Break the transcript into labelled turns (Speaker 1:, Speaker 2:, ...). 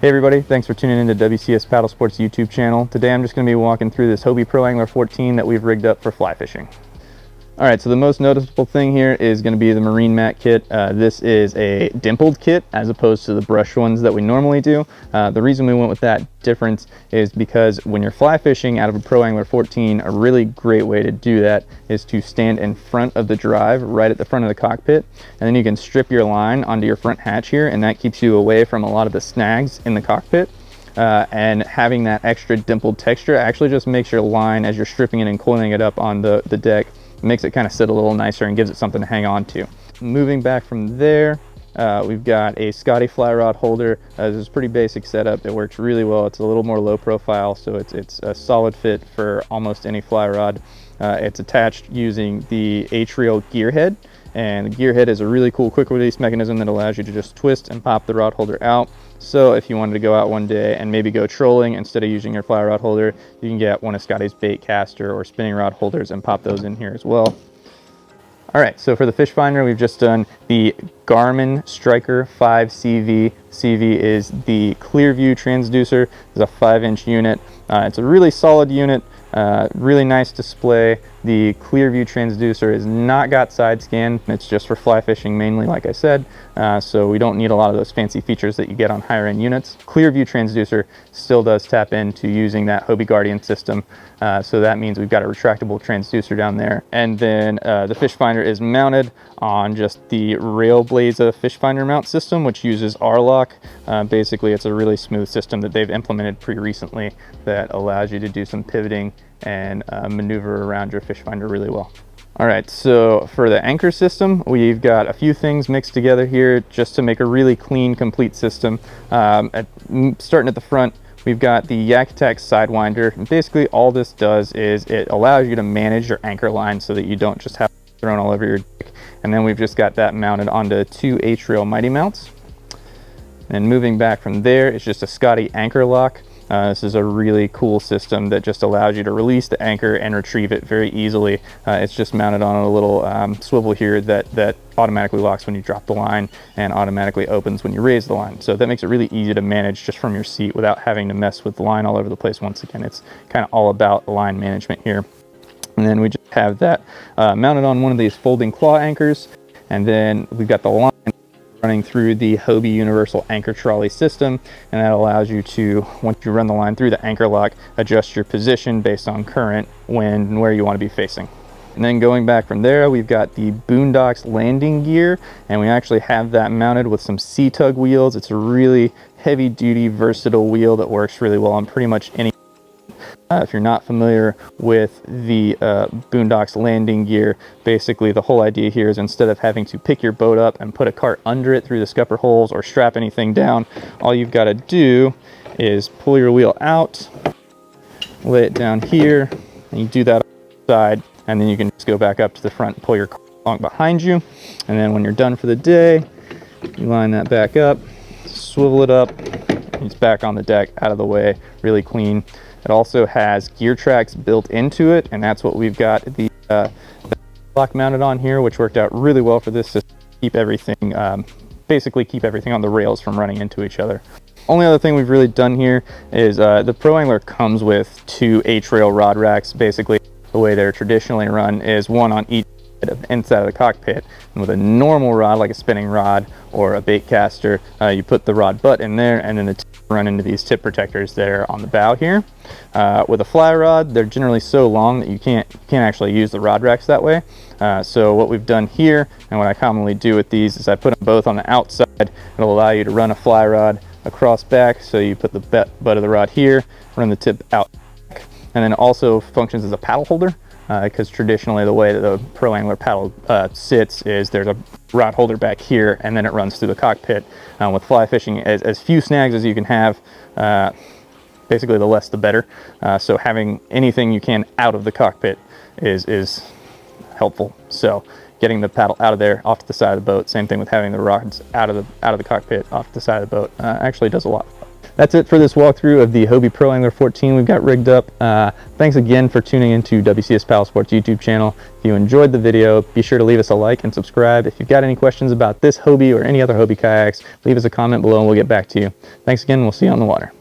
Speaker 1: Hey everybody, thanks for tuning in to WCS Paddle Sports YouTube channel. Today I'm just going to be walking through this Hobie Pro Angler 14 that we've rigged up for fly fishing. Alright, so the most noticeable thing here is going to be the marine mat kit. This is a dimpled kit as opposed to the brush ones that we normally do. The reason we went with that difference is because when you're fly fishing out of a Pro Angler 14, a really great way to do that is to stand in front of the drive, right at the front of the cockpit, and then you can strip your line onto your front hatch here, and that keeps you away from a lot of the snags in the cockpit. And having that extra dimpled texture actually just makes your line, as you're stripping it and coiling it up on the deck, makes it kind of sit a little nicer and gives it something to hang on to. Moving back from there, we've got a Scotty Fly Rod Holder. This is a pretty basic setup. It works really well. It's a little more low profile, so it's a solid fit for almost any fly rod. It's attached using the H-reel gear head, and the gear head is a really cool quick release mechanism that allows you to just twist and pop the rod holder out. So if you wanted to go out one day and maybe go trolling, instead of using your fly rod holder, you can get one of Scotty's bait caster or spinning rod holders and pop those in here as well. All right, so for the fish finder, we've just done the Garmin Striker 5 CV. CV is the clear view transducer. It's a 5-inch unit. It's a really solid unit, really nice display. The clear view transducer is not got side scan. It's just for fly fishing mainly, like I said. So we don't need a lot of those fancy features that you get on higher end units. Clear view transducer still does tap into using that Hobie Guardian system. So that means we've got a retractable transducer down there. And then the fish finder is mounted on just the Railblaza fish finder mount system, which uses R-lock. Basically, it's a really smooth system that they've implemented pretty recently that allows you to do some pivoting and maneuver around your fish finder really well. All right, so for the anchor system, we've got a few things mixed together here just to make a really clean, complete system. Starting at the front, we've got the Yak Attack Sidewinder. And basically, all this does is it allows you to manage your anchor line so that you don't just have it thrown all over your deck. And then we've just got that mounted onto two H-reel mighty mounts. And moving back from there, it's just a Scotty anchor lock. This is a really cool system that just allows you to release the anchor and retrieve it very easily. It's just mounted on a little swivel here that automatically locks when you drop the line and automatically opens when you raise the line. So that makes it really easy to manage just from your seat without having to mess with the line all over the place. Once again, it's kind of all about line management here. And then we just have that mounted on one of these folding claw anchors. And then we've got the line running through the Hobie Universal Anchor Trolley system, and that allows you to, once you run the line through the anchor lock, adjust your position based on current, wind, and where you want to be facing. And then going back from there, we've got the Boondocks landing gear, and we actually have that mounted with some C-Tug wheels. It's a really heavy-duty, versatile wheel that works really well on pretty much any. If you're not familiar with the Boondocks landing gear, basically the whole idea here is instead of having to pick your boat up and put a cart under it through the scupper holes or strap anything down, all you've got to do is pull your wheel out, lay it down here, and you do that on the side, and then you can just go back up to the front and pull your cart along behind you. And then when you're done for the day, you line that back up, swivel it up, and it's back on the deck, out of the way, really clean. It also has gear tracks built into it, and that's what we've got the lock mounted on here, which worked out really well for this to keep everything, basically keep everything on the rails from running into each other. Only other thing we've really done here is the Pro Angler comes with two H-rail rod racks. Basically, the way they're traditionally run is one on each inside of the cockpit, and with a normal rod like a spinning rod or a bait caster, you put the rod butt in there, and then the tip run into these tip protectors there on the bow here. With a fly rod, they're generally so long that you can't actually use the rod racks that way. So what we've done here, and what I commonly do with these, is I put them both on the outside. It'll allow you to run a fly rod across back, so you put the butt of the rod here, run the tip out back, and then it also functions as a paddle holder. Because traditionally the way that the Pro Angler paddle sits is there's a rod holder back here, and then it runs through the cockpit. With fly fishing, as few snags as you can have, basically the less the better. So having anything you can out of the cockpit is helpful. So getting the paddle out of there, off to the side of the boat. Same thing with having the rods out of the cockpit, off to the side of the boat. Actually does a lot. that's it for this walkthrough of the Hobie Pro Angler 14 we've got rigged up. Thanks again for tuning into WCS Paddle Sports YouTube channel. If you enjoyed the video, be sure to leave us a like and subscribe. If you've got any questions about this Hobie or any other Hobie kayaks, leave us a comment below and we'll get back to you. Thanks again, and we'll see you on the water.